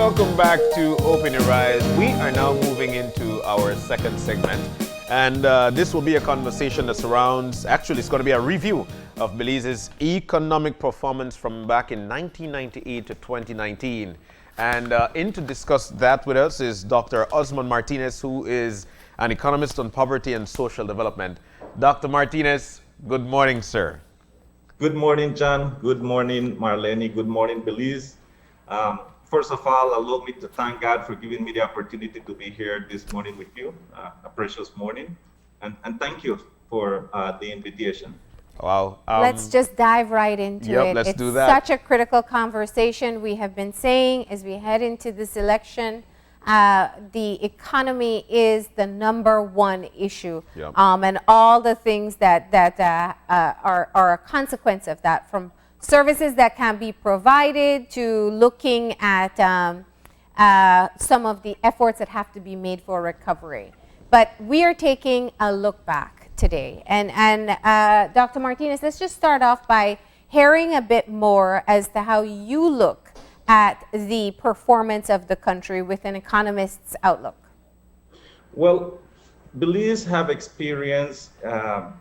welcome back to Open Your Eyes. We are now moving into our second segment, and this will be a conversation that surrounds, actually it's going to be a review of Belize's economic performance from back in 1998 to 2019. And in to discuss that with us is Dr. Osman Martinez, who is an economist on poverty and social development. Dr. Martinez, good morning, sir. Good morning, John. Good morning, Marlene. Good morning, Belize. First of all, allow me to thank God for giving me the opportunity to be here this morning with you, a precious morning. And thank you for the invitation. Wow. Let's just dive right into it. Let's it's do that. Such a critical conversation. We have been saying as we head into this election, the economy is the number one issue. Yep. And all the things that are a consequence of that, from services that can be provided to looking at some of the efforts that have to be made for recovery. But we are taking a look back today. And Dr. Martinez, let's just start off by hearing a bit more as to how you look at the performance of the country with an economist's outlook. Well, Belize have experienced a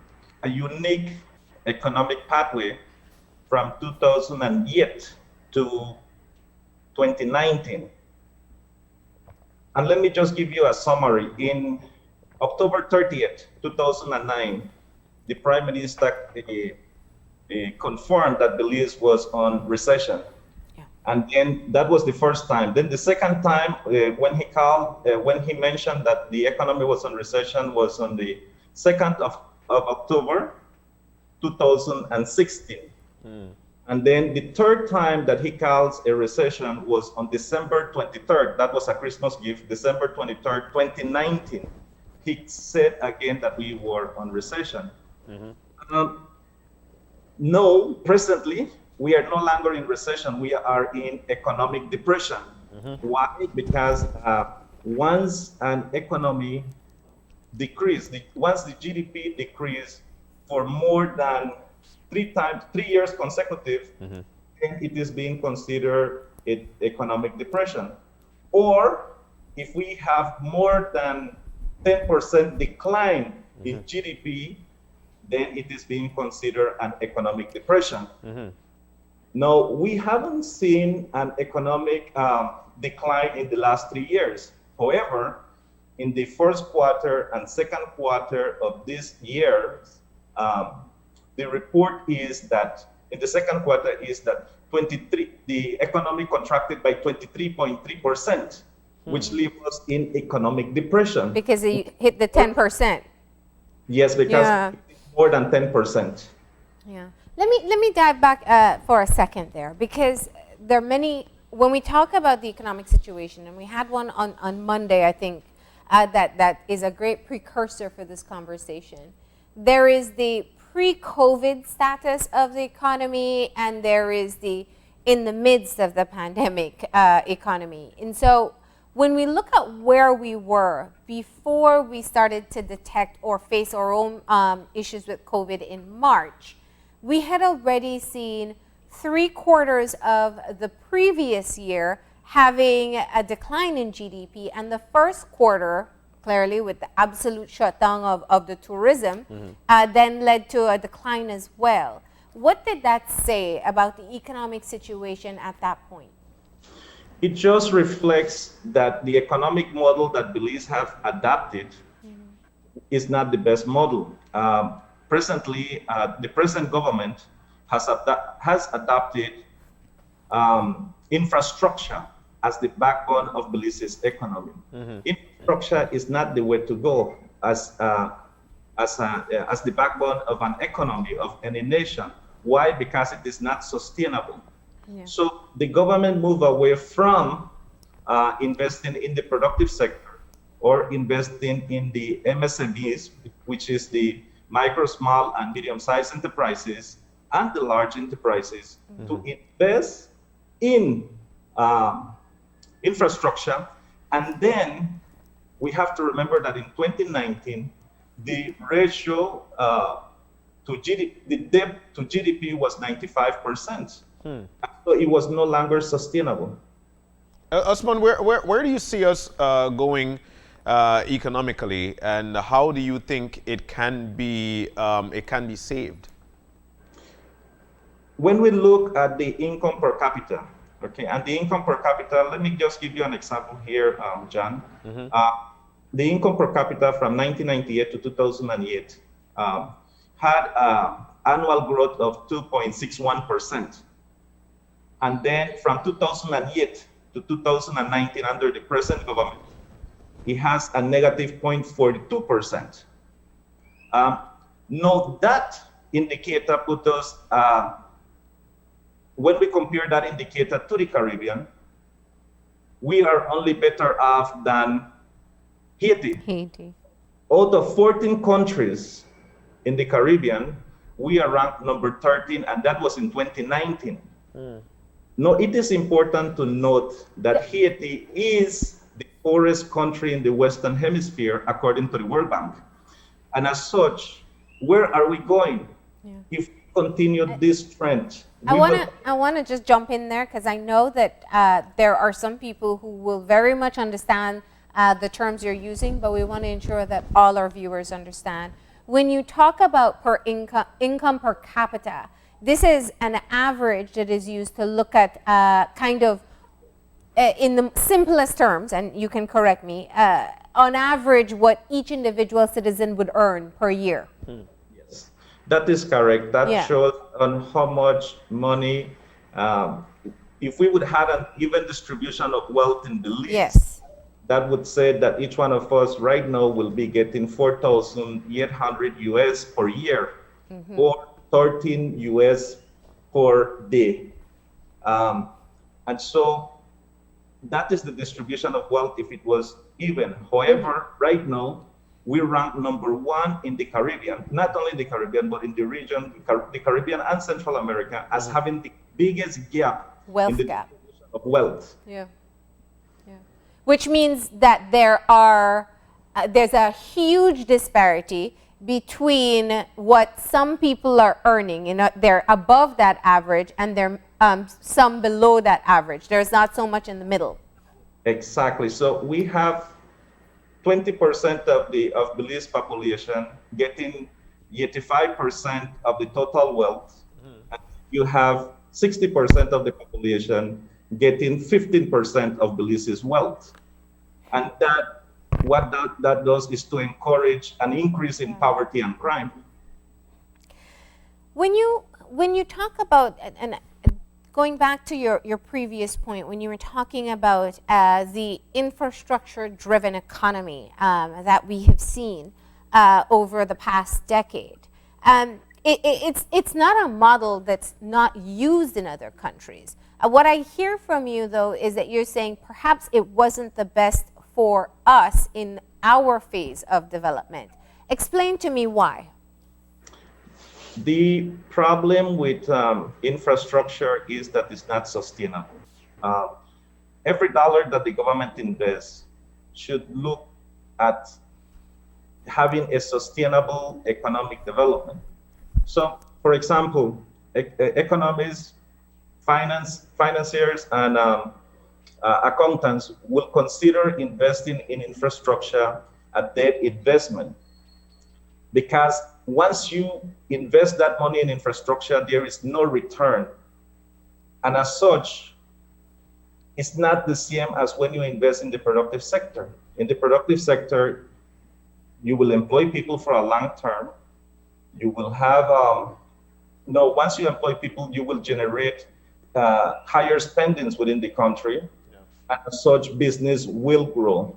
unique economic pathway from 2008 to 2019. And let me just give you a summary. In October 30th, 2009, the Prime Minister confirmed that Belize was on recession. Yeah. And then that was the first time. Then the second time, when he mentioned that the economy was on recession, was on the 2nd of October, 2016. And then the third time that he calls a recession was on December 23rd. That was a Christmas gift, December 23rd, 2019. He said again that we were on recession. No, presently, we are no longer in recession. We are in economic depression. Why? Because once an economy decreases, once the GDP decreases for more than 3 years consecutive, then it is being considered economic depression. Or if we have more than 10% decline in GDP, then it is being considered an economic depression. Now, we haven't seen an economic decline in the last 3 years. However, in the first quarter and second quarter of this year, the report is that in the second quarter is that the economy contracted by 23.3%. Which leaves us in economic depression. Because it hit the 10%. Yes, because it's more than 10%. Yeah. Let me dive back for a second there, because there are many, when we talk about the economic situation, and we had one on Monday, I think, that is a great precursor for this conversation. There is the pre-COVID status of the economy, and there is the in the midst of the pandemic economy. And so when we look at where we were before we started to detect or face our own issues with COVID in March, we had already seen 3/4 of the previous year having a decline in GDP, and the first quarter, clearly with the absolute shutdown of the tourism, then led to a decline as well. What did that say about the economic situation at that point? It just reflects that the economic model that Belize have adapted is not the best model. Presently, the present government has adopted infrastructure as the backbone of Belize's economy. Infrastructure is not the way to go as the backbone of an economy of any nation. Why? Because it is not sustainable. Yeah. So the government moved away from investing in the productive sector or investing in the MSMEs, which is the micro, small, and medium-sized enterprises, and the large enterprises, to invest in infrastructure. And then we have to remember that in 2019, the ratio to GDP, the debt to GDP was 95%. So it was no longer sustainable. Osman, where do you see us going economically, and how do you think it can be saved? When we look at the income per capita, okay, and the income per capita, let me just give you an example here, John. The income per capita from 1998 to 2008 had annual growth of 2.61%. And then from 2008 to 2019, under the present government, it has a negative 0.42%. Note that indicator put us, when we compare that indicator to the Caribbean, we are only better off than Haiti. Out of 14 countries in the Caribbean, we are ranked number 13, and that was in 2019. Now, it is important to note that Haiti is the poorest country in the Western Hemisphere, according to the World Bank. And as such, where are we going? If we continue this trend? I want to just jump in there, because I know that there are some people who will very much understand the terms you're using, but we want to ensure that all our viewers understand. When you talk about income per capita, this is an average that is used to look at kind of, in the simplest terms, and you can correct me, on average what each individual citizen would earn per year. Yes, that is correct. That shows on how much money, if we would have an even distribution of wealth in Belize, that would say that each one of us right now will be getting 4,800 US per year, or 13 US per day. And so that is the distribution of wealth if it was even. However, right now, we rank number 1 in the Caribbean, not only the Caribbean, but in the region, the Caribbean and Central America, as having the biggest gap in the distribution of wealth. Which means that there's a huge disparity between what some people are earning, they're above that average, and they're some below that average. There's not so much in the middle. Exactly. So we have 20% of Belize population getting 85% of the total wealth, and you have 60% of the population getting 15% of Belize's wealth. And what that does is to encourage an increase in poverty and crime. When you talk about, and going back to your previous point, when you were talking about the infrastructure-driven economy that we have seen over the past decade, it's not a model that's not used in other countries. What I hear from you, though, is that you're saying perhaps it wasn't the best for us in our phase of development. Explain to me why. The problem with infrastructure is that it's not sustainable. Every dollar that the government invests should look at having a sustainable economic development. So, for example, economists, financiers, and accountants will consider investing in infrastructure a debt investment, because once you invest that money in infrastructure, there is no return. And as such, it's not the same as when you invest in the productive sector. In the productive sector, you will employ people for a long term. You will have, once you employ people, you will generate higher spendings within the country. And as such, business will grow.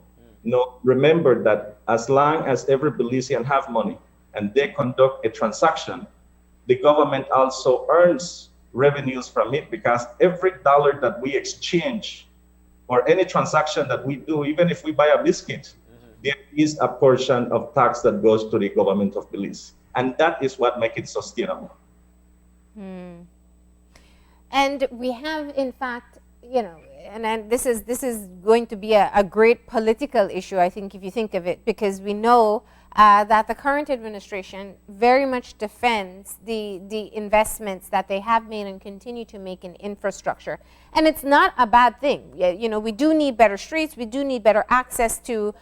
Remember that as long as every Belizean have money and they conduct a transaction, the government also earns revenues from it, because every dollar that we exchange or any transaction that we do, even if we buy a biscuit, there is a portion of tax that goes to the government of Belize. And that is what makes it sustainable. And we have, in fact, and this is going to be a great political issue, I think, if you think of it, because we know that the current administration very much defends the investments that they have made and continue to make in infrastructure. And it's not a bad thing. You know, we do need better streets, we do need better access to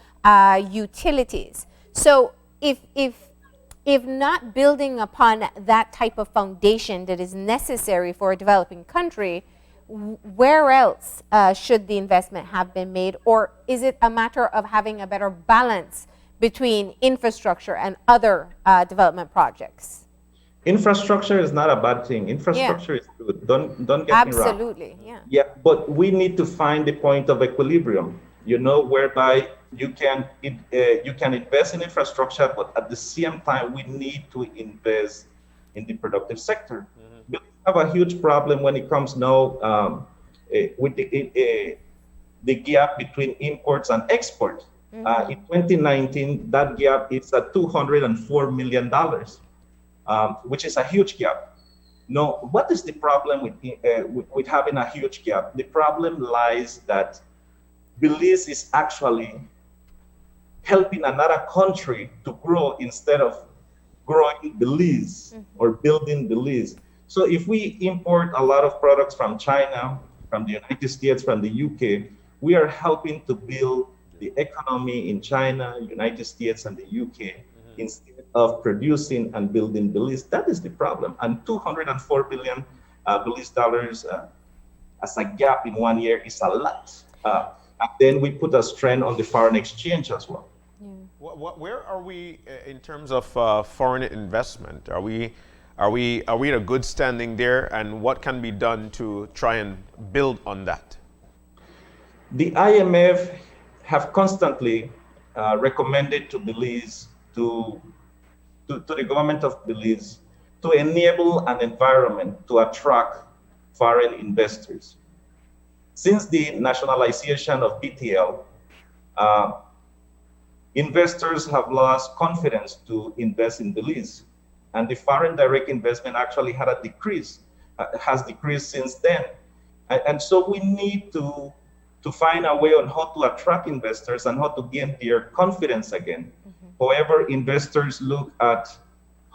utilities. So if not building upon that type of foundation that is necessary for a developing country, where else should the investment have been made? Or is it a matter of having a better balance between infrastructure and other development projects? Infrastructure is not a bad thing. Infrastructure is good. Don't get me wrong. Absolutely, yeah. Yeah, but we need to find the point of equilibrium, you know, whereby you can invest in infrastructure, but at the same time, we need to invest in the productive sector. We have a huge problem when it comes now with the gap between imports and exports. In 2019, that gap is at $204 million, which is a huge gap. Now, what is the problem with having a huge gap? The problem lies that Belize is actually helping another country to grow instead of growing Belize or building Belize. So if we import a lot of products from China, from the United States, from the UK, we are helping to build the economy in China, United States, and the UK instead of producing and building Belize. That is the problem. And 204 billion Belize dollars as a gap in 1 year is a lot. And then we put a strain on the foreign exchange as well. Where are we in terms of foreign investment? Are we in a good standing there, and what can be done to try and build on that? The IMF have constantly recommended to Belize, to the government of Belize, to enable an environment to attract foreign investors. Since the nationalization of BTL, investors have lost confidence to invest in Belize, and the foreign direct investment actually had a decrease, has decreased since then. And so we need to find a way on how to attract investors and how to gain their confidence again. However, investors look at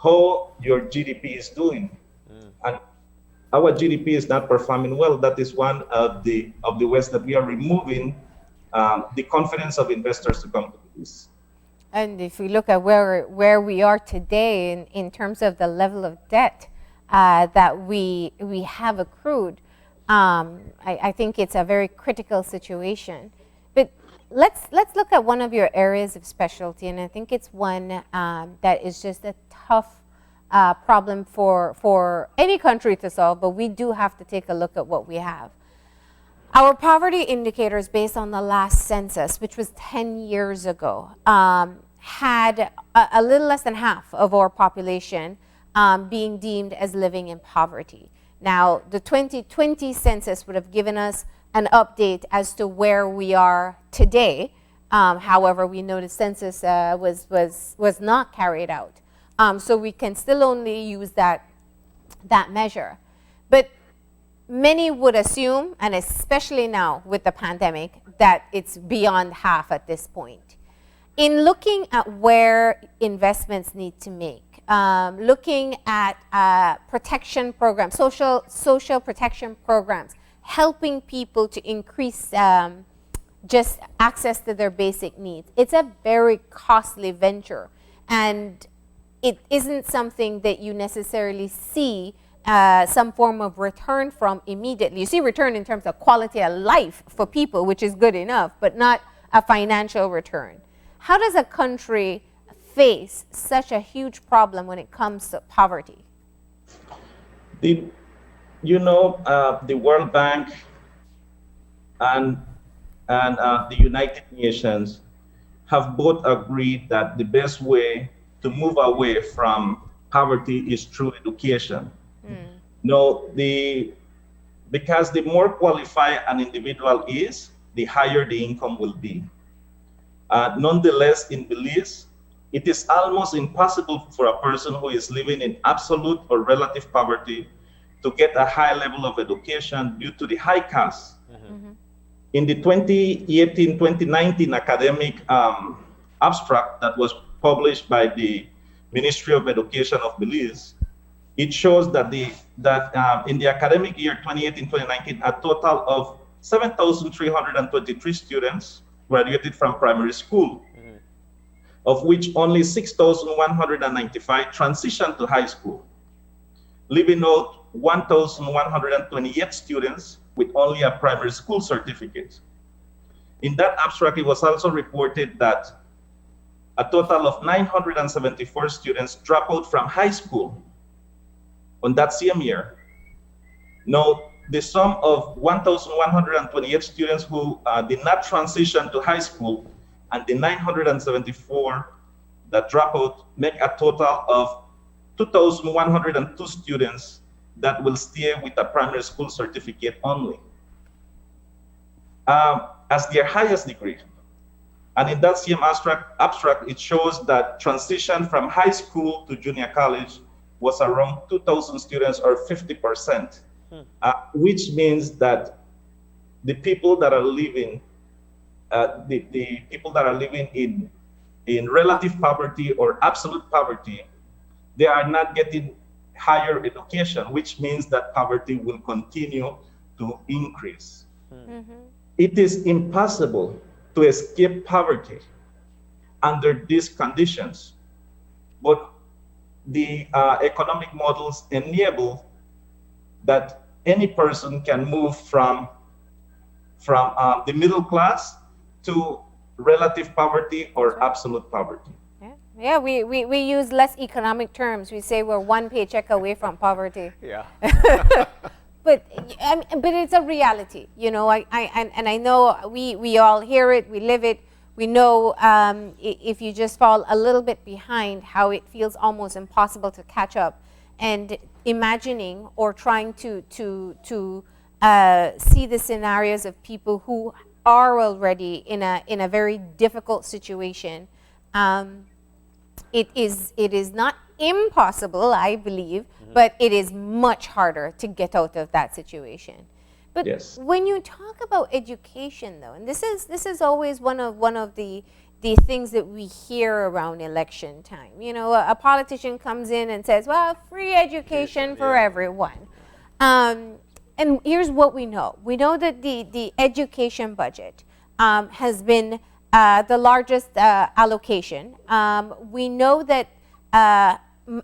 how your GDP is doing, and our GDP is not performing well. That is one of the ways that we are removing the confidence of investors to come to this. And if we look at where we are today in terms of the level of debt that we have accrued, I think it's a very critical situation. But let's look at one of your areas of specialty, and I think it's one that is just a tough problem for any country to solve, but we do have to take a look at what we have. Our poverty indicators, based on the last census, which was 10 years ago, had a little less than half of our population being deemed as living in poverty. Now, the 2020 census would have given us an update as to where we are today. However, we know the census was not carried out. So we can still only use that measure. But many would assume, and especially now with the pandemic, that it's beyond half at this point. In looking at where investments need to make, looking at protection programs, social protection programs, helping people to increase just access to their basic needs, it's a very costly venture. And it isn't something that you necessarily see some form of return from immediately. You see return in terms of quality of life for people, which is good enough, but not a financial return. How does a country face such a huge problem when it comes to poverty? The World Bank and the United Nations have both agreed that the best way to move away from poverty is through education. No, because the more qualified an individual is, the higher the income will be. Nonetheless, in Belize, it is almost impossible for a person who is living in absolute or relative poverty to get a high level of education due to the high costs. In the 2018-2019 academic abstract that was published by the Ministry of Education of Belize, it shows that in the academic year 2018-2019, a total of 7,323 students graduated from primary school, of which only 6,195 transitioned to high school, leaving out 1,128 students with only a primary school certificate. In that abstract, it was also reported that a total of 974 students dropped out from high school on that same year. Now, the sum of 1,128 students who did not transition to high school and the 974 that dropped out make a total of 2,102 students that will stay with a primary school certificate only as their highest degree. And in that same abstract, it shows that transition from high school to junior college was around 2,000 students, or 50%, which means that the people that are living, the people that are living in relative poverty or absolute poverty, they are not getting higher education, which means that poverty will continue to increase. It is impossible to escape poverty under these conditions, but the economic models enable that any person can move from the middle class to relative poverty or absolute poverty. Yeah, we use less economic terms. We say we're one paycheck away from poverty. Yeah. But it's a reality, you know. I know we all hear it, we live it. We know if you just fall a little bit behind, how it feels almost impossible to catch up. And imagining or trying to see the scenarios of people who are already in a very difficult situation. It is not impossible, I believe, but it is much harder to get out of that situation. But yes, when you talk about education, though, and this is always one of the things that we hear around election time. You know, a politician comes in and says, "Well, free education for everyone." And here's what we know: we know that the education budget has been the largest allocation. We know that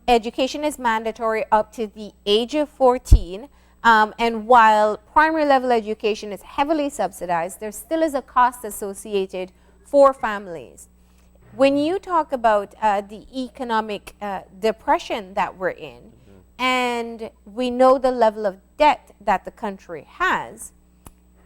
education is mandatory up to the age of 14. And while primary level education is heavily subsidized, there still is a cost associated for families. When you talk about the economic depression that we're in, and we know the level of debt that the country has,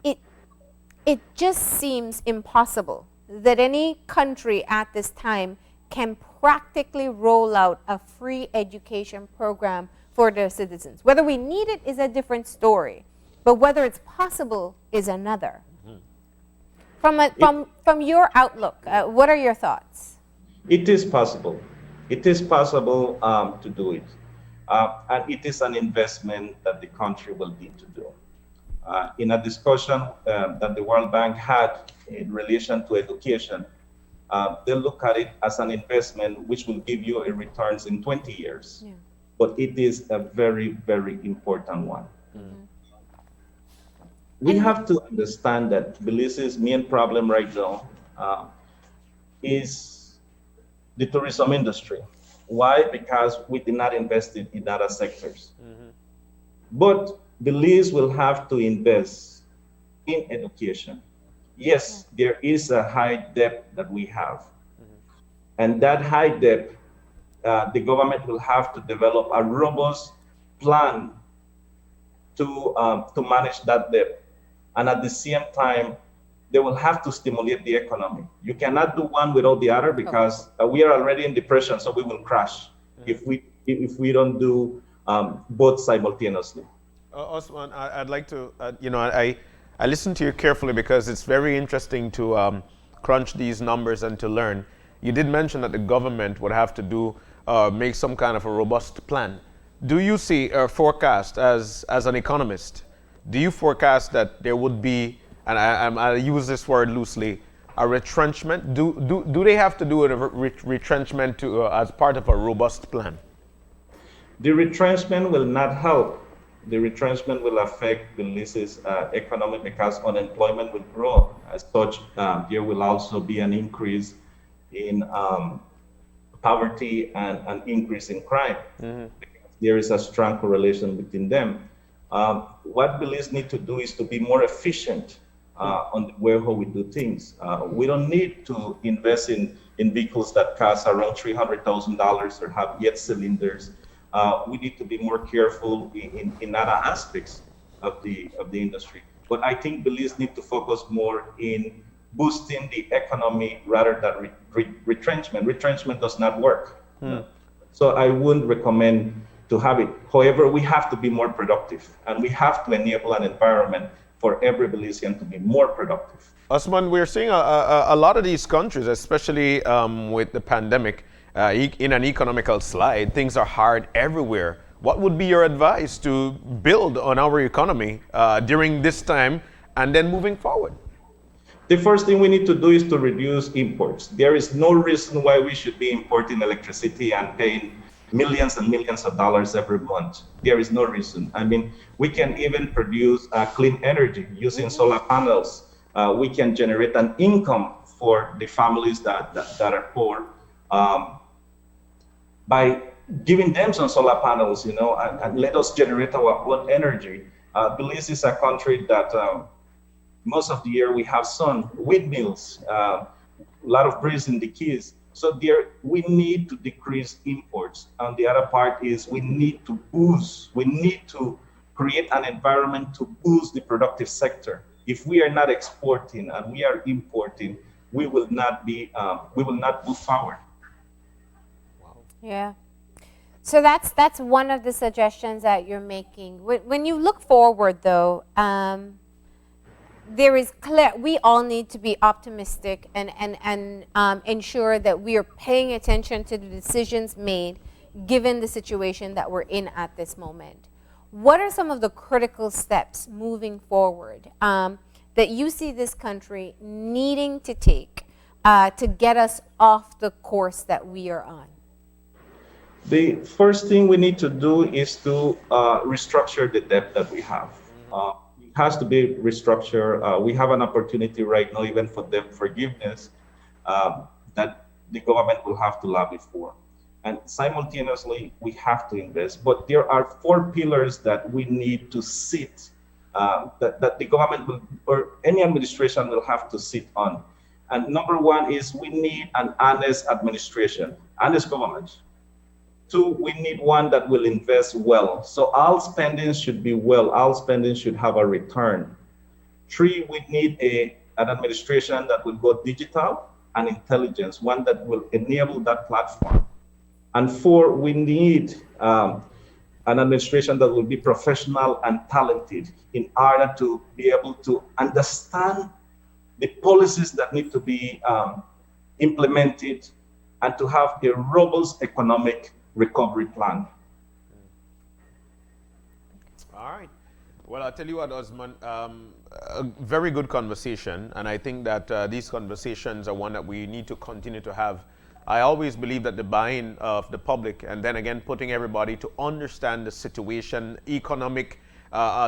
it just seems impossible that any country at this time can practically roll out a free education program for their citizens. Whether we need it is a different story, but whether it's possible is another. From your outlook, what are your thoughts? it is possible. It is possible to do it. And it is an investment that the country will need to do. In a discussion that the World Bank had in relation to education, they look at it as an investment which will give you a returns in 20 years. Yeah. But it is a very, very important one. Mm-hmm. We have to understand that Belize's main problem right now is the tourism industry. Why? Because we did not invest in other sectors. Mm-hmm. But Belize will have to invest in education. Yes, there is a high debt that we have. Mm-hmm. And that high debt, the government will have to develop a robust plan to manage that debt. And at the same time, they will have to stimulate the economy. You cannot do one without the other because we are already in depression, so we will crash if we don't do both simultaneously. Osman, I'd like to, I listened to you carefully because it's very interesting to crunch these numbers and to learn. You did mention that the government would have to make some kind of a robust plan. Do you see a forecast as an economist? Do you forecast that there would be, and I use this word loosely, a retrenchment? Do they have to do a retrenchment as part of a robust plan? The retrenchment will not help. The retrenchment will affect Belize's economy because unemployment will grow. As such, there will also be an increase in poverty and an increase in crime. There is a strong correlation between them. What Belize need to do is to be more efficient on the way how we do things. We don't need to invest in vehicles that cost around $300,000 or have jet cylinders. We need to be more careful in other aspects of the industry. But I think Belize need to focus more in boosting the economy rather than retrenchment. Retrenchment does not work. So I wouldn't recommend to have it. However, we have to be more productive, and we have to enable an environment for every Belizean to be more productive. Osman, we're seeing a lot of these countries, especially with the pandemic, in an economical slide. Things are hard everywhere. What would be your advice to build on our economy during this time and then moving forward? The first thing we need to do is to reduce imports. There is no reason why we should be importing electricity and paying millions and millions of dollars every month. There is no reason. I mean, we can even produce clean energy using solar panels. We can generate an income for the families that are poor by giving them some solar panels, and let us generate our own energy. Belize is a country that most of the year we have sun, windmills, a lot of breeze in the Keys. So we need to decrease imports. And the other part is we need to create an environment to boost the productive sector. If we are not exporting and we are importing, we will not move forward. Wow. Yeah. So that's one of the suggestions that you're making. When you look forward, though, there is clear. We all need to be optimistic and ensure that we are paying attention to the decisions made, given the situation that we're in at this moment. What are some of the critical steps moving forward that you see this country needing to take to get us off the course that we are on? The first thing we need to do is to restructure the debt that we have. It has to be restructured. We have an opportunity right now, even for debt forgiveness, that the government will have to lobby for. And simultaneously, we have to invest. But there are 4 pillars that we need to sit, that the government will, or any administration will have to sit on. And number 1 is we need an honest administration, honest government. 2, we need one that will invest well. So all spending should be well. All spending should have a return. 3, we need an administration that will go digital and intelligence, one that will enable that platform. And 4, we need an administration that will be professional and talented in order to be able to understand the policies that need to be implemented and to have a robust economic recovery plan. All right. Well, I'll tell you what, Osman, a very good conversation. And I think that these conversations are one that we need to continue to have. I always believe that the buy-in of the public, and then again, putting everybody to understand the situation, economic,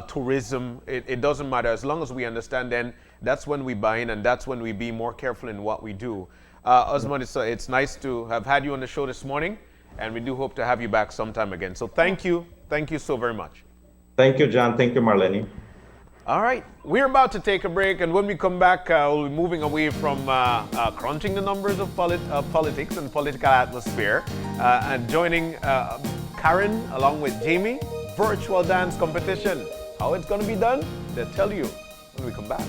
tourism, it doesn't matter. As long as we understand, then that's when we buy in, and that's when we be more careful in what we do. Osman, it's nice to have had you on the show this morning. And we do hope to have you back sometime again. So thank you. Thank you so very much. Thank you, John. Thank you, Marlene. All right. We're about to take a break. And when we come back, we'll be moving away from crunching the numbers of politics and political atmosphere. And joining Karen along with Jamie, virtual dance competition. How it's going to be done, they'll tell you when we come back.